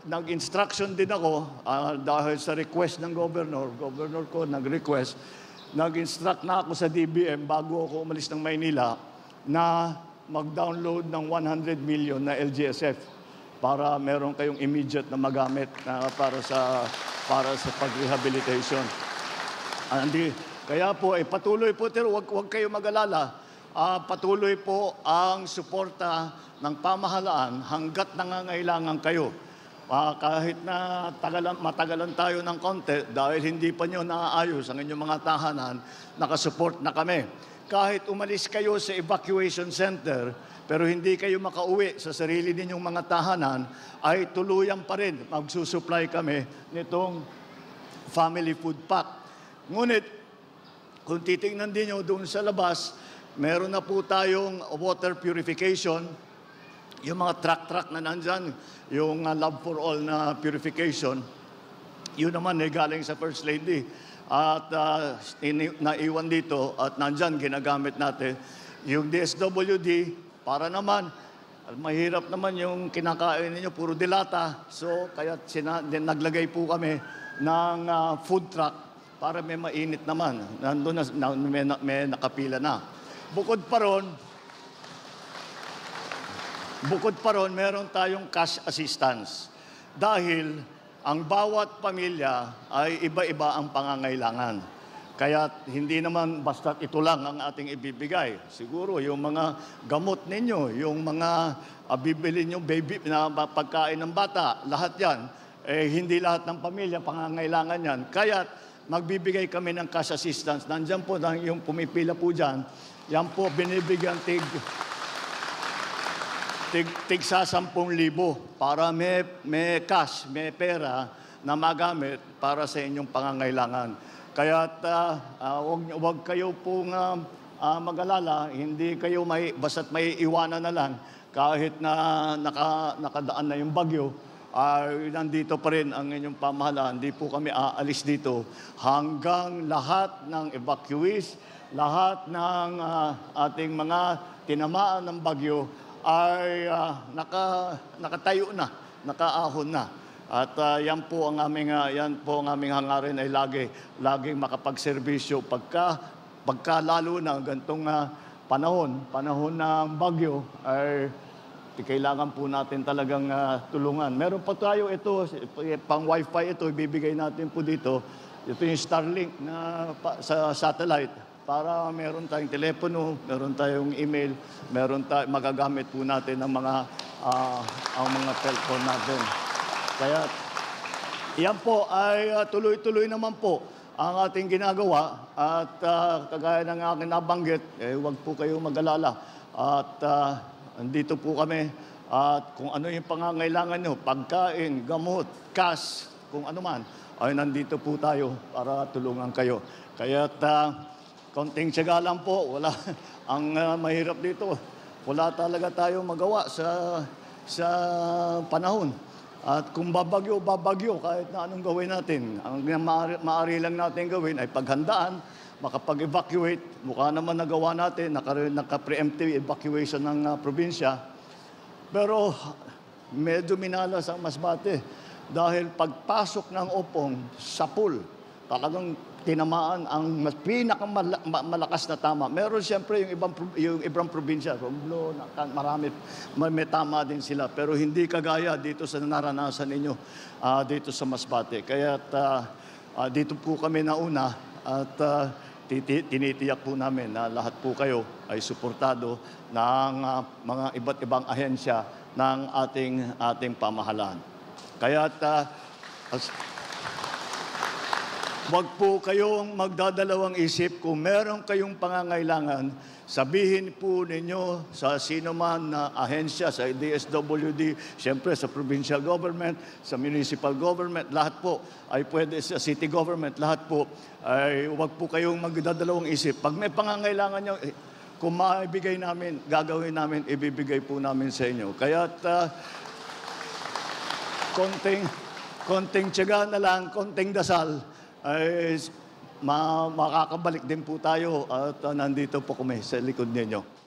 nag-instruction din ako dahil sa request ng governor ko nag-request, nag-instruct na ako sa DBM bago ako umalis ng Maynila na mag-download ng 100 million na LGSF para meron kayong immediate na magamit para sa pag-rehabilitation. Kaya po, patuloy po, huwag kayo mag-alala. Patuloy po ang suporta ng pamahalaan hanggat nangangailangan kayo. Kahit na matagalan tayo ng konti dahil hindi pa nyo naaayos ang inyong mga tahanan, nakasupport na kami. Kahit umalis kayo sa evacuation center, pero hindi kayo makauwi sa sarili ninyong mga tahanan, ay tuluyan pa rin magsusupply kami nitong family food pack. Ngunit, kung titingnan din nyo doon sa labas, meron na po tayong water purification, yung mga truck na nandyan, yung Love for All na purification, yun naman galing sa First Lady. At naiwan dito at nandyan ginagamit natin. Yung DSWD, para naman, mahirap naman yung kinakain ninyo, puro dilata. So, kaya naglagay po kami ng food truck para may mainit naman. Nandun na, may nakapila na. Bukod pa ron, meron tayong cash assistance. Dahil ang bawat pamilya ay iba-iba ang pangangailangan. Kaya hindi naman basta ito lang ang ating ibibigay. Siguro yung mga gamot ninyo, yung mga bibili nyo baby na pagkain ng bata, lahat yan, hindi lahat ng pamilya pangangailangan yan. Kaya magbibigay kami ng cash assistance. Nandiyan po, yung pumipila po dyan, yan po binibigyan tig sa 10,000 para may cash, may pera na magamit para sa inyong pangangailangan. Kaya huwag kayo pong mag-alala, hindi kayo basta't may iwanan na lang kahit na nakadaan na yung bagyo, nandito pa rin ang inyong pamahalaan. Hindi po kami aalis dito hanggang lahat ng evacuees, lahat ng ating mga tinamaan ng bagyo ay nakatayo na, nakaahon na. At yan po ang aming hangarin ay laging makapagserbisyo pagka lalo na gantong panahon ng bagyo ay kailangan po natin talagang tulungan. Meron pa tayo ito, pang wifi ito, ibibigay natin po dito. Ito yung Starlink na sa satellite. Para meron tayong telepono, meron tayong email, magagamit po natin ang mga telephone natin. Kaya yan po ay tuloy-tuloy naman po ang ating ginagawa at kagaya ng aking nabanggit, huwag po kayong mag-alala. At andito po kami at kung ano yung pangangailangan nyo, pagkain, gamot, cash, kung ano man, ay nandito po tayo para tulungan kayo. Kaya konting tiyaga lang po, wala. Ang mahirap dito, wala talaga tayo magawa sa panahon. At kung babagyo, kahit na anong gawin natin. Ang maaari lang natin gawin ay paghandaan, makapag-evacuate. Mukha naman nagawa natin, naka-preemptive evacuation ng probinsya. Pero medyo minalas ang Masbate. Dahil pagpasok ng Opong sa pool, talagang tinamaan ang pinakamalakas na tama. Meron siyempre yung ibang probinsya, Romblon, marami, may tama din sila. Pero hindi kagaya dito sa naranasan ninyo dito sa Masbate. Kaya dito po kami nauna at tinitiyak po namin na lahat po kayo ay suportado ng mga iba't ibang ahensya ng ating pamahalaan. Kaya wag po kayong magdadalawang isip. Kung meron kayong pangangailangan, sabihin po ninyo sa sino man na ahensya, sa DSWD, siyempre sa provincial government, sa municipal government, lahat po ay pwede, sa city government, lahat po ay wag po kayong magdadalawang isip. Pag may pangangailangan nyo, kung maibigay namin, gagawin namin, ibibigay po namin sa inyo. Kaya konting tiyaga na lang, konting dasal, ay makakabalik din po tayo at nandito po kami sa likod ninyo.